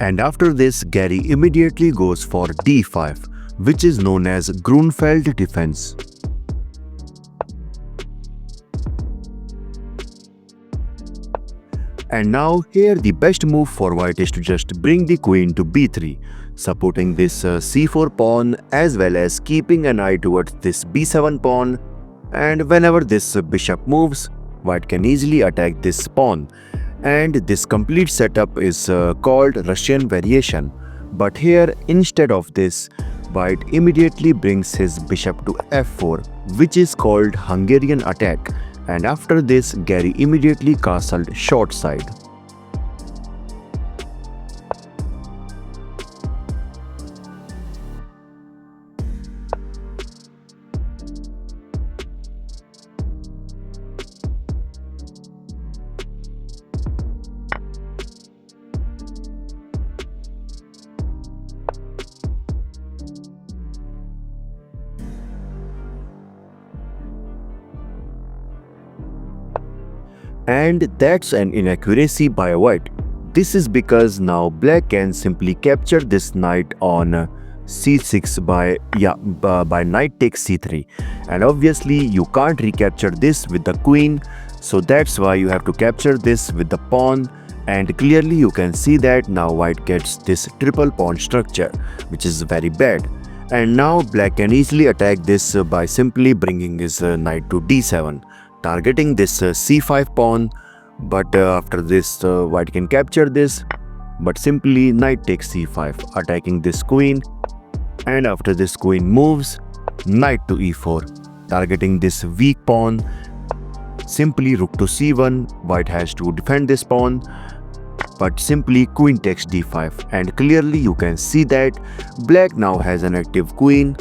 And after this, Garry immediately goes for d5, which is known as Grünfeld Defense. And now here the best move for white is to just bring the queen to b3, supporting this c4 pawn as well as keeping an eye towards this b7 pawn, and whenever this bishop moves, white can easily attack this pawn. And this complete setup is called Russian variation. But here instead of this, white immediately brings his bishop to f4, which is called Hungarian attack. And after this, Garry immediately castled short side. And that's an inaccuracy by white. This is because now black can simply capture this knight on c6 by knight takes c3, and obviously you can't recapture this with the queen, so that's why you have to capture this with the pawn. And clearly you can see that now white gets this triple pawn structure, which is very bad. And now black can easily attack this by simply bringing his knight to d7, targeting this c5 pawn. But after this, white can capture this, but simply knight takes c5, attacking this queen. And after this, queen moves, knight to e4, targeting this weak pawn. Simply rook to c1, white has to defend this pawn, but simply queen takes d5. And clearly you can see that black now has an active queen,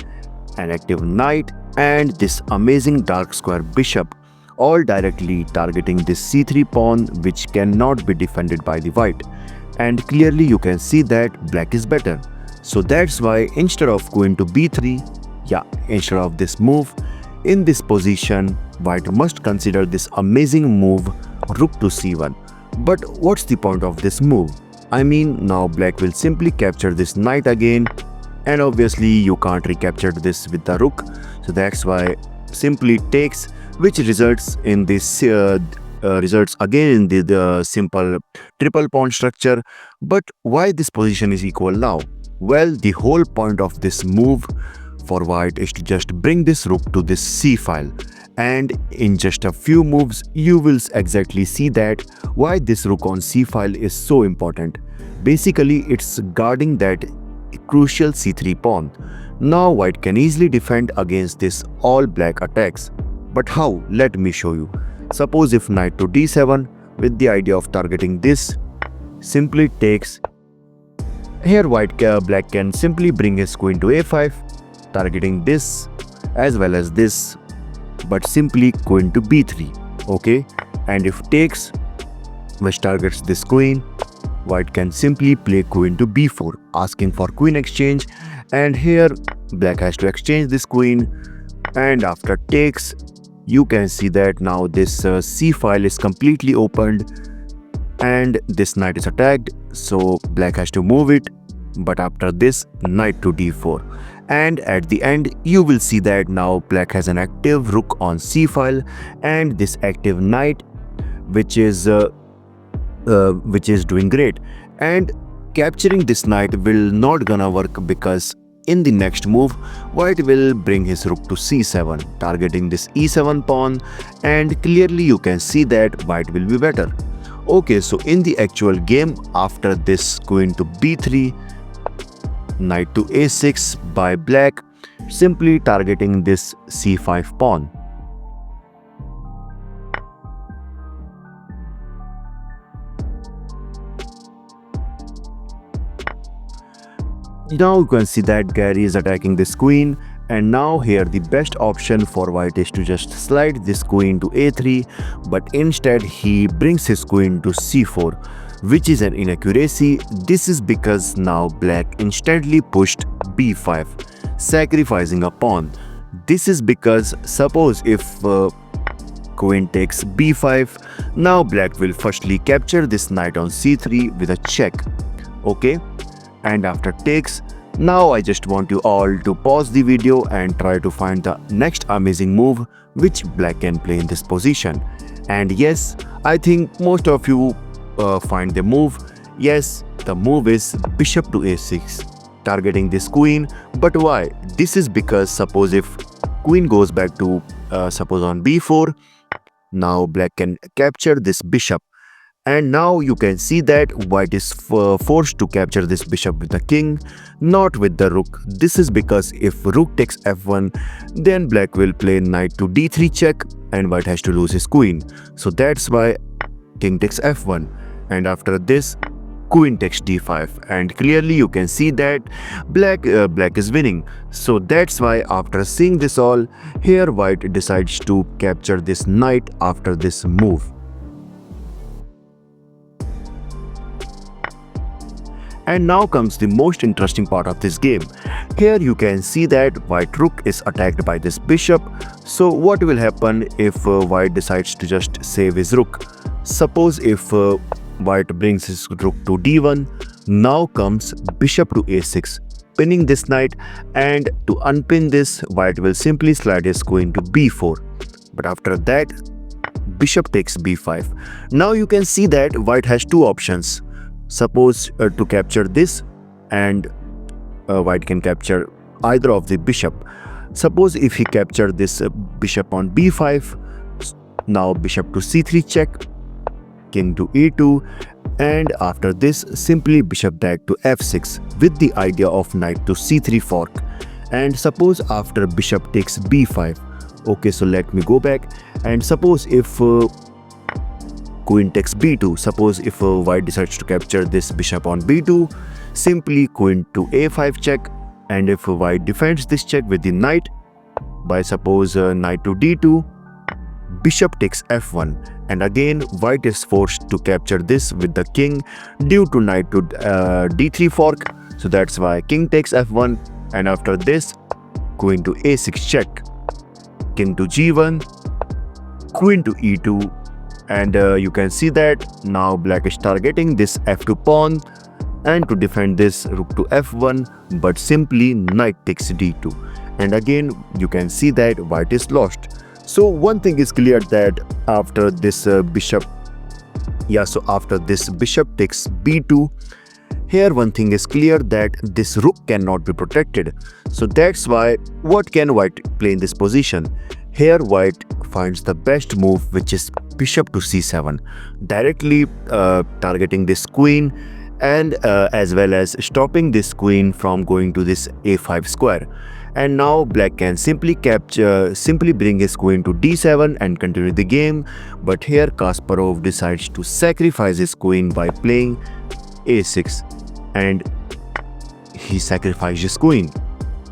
an active knight, and this amazing dark square bishop, all directly targeting this c3 pawn, which cannot be defended by the white. And clearly you can see that black is better. So that's why instead of queen to b3, instead of this move, in this position, white must consider this amazing move, rook to c1. But what's the point of this move? I mean, now black will simply capture this knight again, and obviously you can't recapture this with the rook. So that's why simply takes, which results in this results again in the simple triple pawn structure. But why this position is equal now? Well, the whole point of this move for white is to just bring this rook to this c file, and in just a few moves you will exactly see that why this rook on c file is so important. Basically it's guarding that crucial c3 pawn. Now white can easily defend against this all black attacks. But how? Let me show you. Suppose if knight to d7 with the idea of targeting this, simply takes. Here black can simply bring his queen to a5, targeting this as well as this, but simply queen to b3, okay? And if takes, which targets this queen, white can simply play queen to b4, asking for queen exchange. And here black has to exchange this queen, and after takes, you can see that now this c file is completely opened and this knight is attacked, so black has to move it. But after this, knight to d4, and at the end you will see that now black has an active rook on c file and this active knight, which is doing great. And capturing this knight will not gonna work, because in the next move, white will bring his rook to c7, targeting this e7 pawn, and clearly you can see that white will be better. Okay, so in the actual game, after this queen to b3, knight to a6 by black, simply targeting this c5 pawn. Now you can see that Garry is attacking this queen, and now here the best option for white is to just slide this queen to a3, but instead he brings his queen to c4, which is an inaccuracy. This is because now black instantly pushed b5, sacrificing a pawn. This is because suppose if queen takes b5, now black will firstly capture this knight on c3 with a check. Okay, and after takes, now I just want you all to pause the video and try to find the next amazing move which black can play in this position. And yes, I think most of you find the move. Yes, the move is bishop to a6, targeting this queen. But why? This is because suppose if queen goes back to suppose on b4, now black can capture this bishop. And now you can see that white is forced to capture this bishop with the king, not with the rook. This is because if rook takes f1, then black will play knight to d3 check and white has to lose his queen. So that's why king takes f1. And after this, queen takes d5. And clearly you can see that black is winning. So that's why after seeing this all, here white decides to capture this knight after this move. And now comes the most interesting part of this game. Here you can see that white rook is attacked by this bishop. So what will happen if white decides to just save his rook? Suppose if white brings his rook to d1, now comes bishop to a6, pinning this knight, and to unpin this, white will simply slide his queen to b4. But after that, bishop takes b5. Now you can see that white has two options. Suppose to capture this, and white can capture either of the bishop. Suppose if he capture this bishop on b5, now bishop to c3 check, king to e2, and after this simply bishop back to f6 with the idea of knight to c3 fork. And suppose after bishop takes b5, okay, so let me go back, and suppose if queen takes b2, suppose if white decides to capture this bishop on b2, simply queen to a5 check, and if white defends this check with the knight by suppose knight to d2, bishop takes f1, and again white is forced to capture this with the king due to knight to d3 fork. So that's why king takes f1, and after this queen to a6 check, king to g1, queen to e2, and you can see that now black is targeting this f2 pawn and to defend this rook to f1, but simply knight takes d2, and again you can see that white is lost. So one thing is clear that after this bishop takes b2, here one thing is clear that this rook cannot be protected. So that's why what can white play in this position? Here white finds the best move, which is bishop to c7, directly targeting this queen, and as well as stopping this queen from going to this a5 square. And now black can simply bring his queen to d7 and continue the game. But here Kasparov decides to sacrifice his queen by playing a6, and he sacrificed his queen.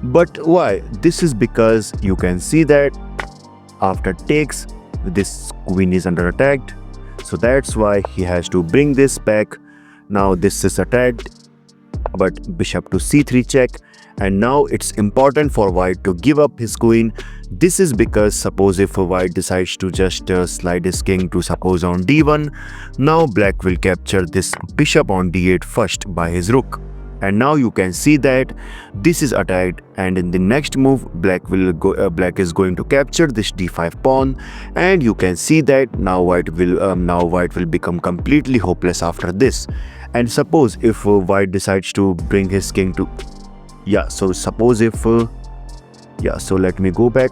But why? This is because you can see that after takes, this queen is under attack. So that's why he has to bring this back. Now this is attacked, but bishop to c3 check. And now it's important for white to give up his queen. This is because suppose if white decides to just slide his king to suppose on d1, now black will capture this bishop on d8 first by his rook. And now you can see that this is attacked, and in the next move black is going to capture this d5 pawn, and you can see that now white will become completely hopeless after this. And suppose if white decides to bring his king to suppose if so let me go back.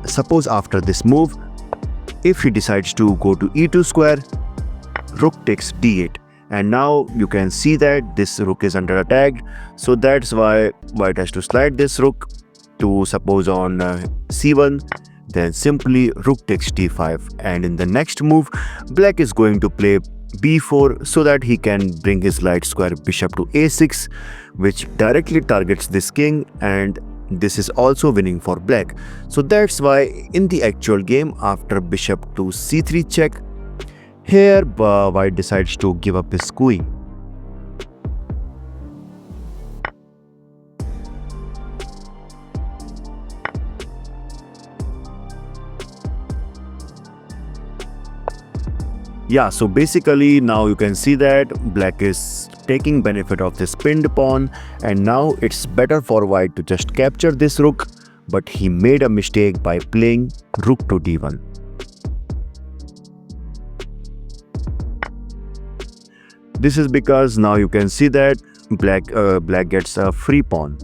Suppose after this move, if he decides to go to e2 square, rook takes d8, and now you can see that this rook is under attack. So that's why white has to slide this rook to suppose on c1, then simply rook takes d5, and in the next move black is going to play b4 so that he can bring his light square bishop to a6, which directly targets this king, and this is also winning for black. So that's why in the actual game, after bishop to c3 check, here white decides to give up his queen. Yeah, so basically now you can see that black is taking benefit of this pinned pawn, and now it's better for white to just capture this rook, but he made a mistake by playing rook to d1. This is because now you can see that black gets a free pawn.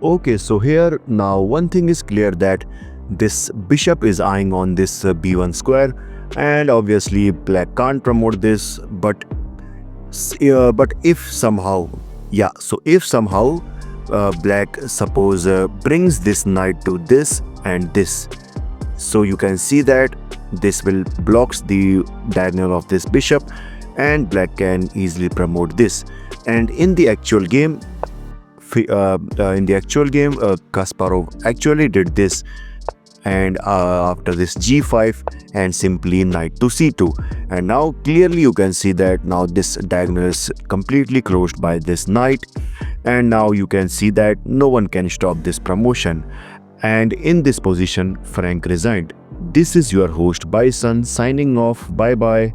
Okay, so here now one thing is clear that this bishop is eyeing on this b1 square, and obviously black can't promote this, but if somehow, yeah, so if somehow black suppose brings this knight to this and this, so you can see that this will blocks the diagonal of this bishop, and black can easily promote this. And in the actual game, Kasparov actually did this, and after this g5 and simply knight to c2, and now clearly you can see that now this diagonal is completely closed by this knight, and now you can see that no one can stop this promotion. And in this position Frank resigned. This is your host Bison signing off. Bye bye.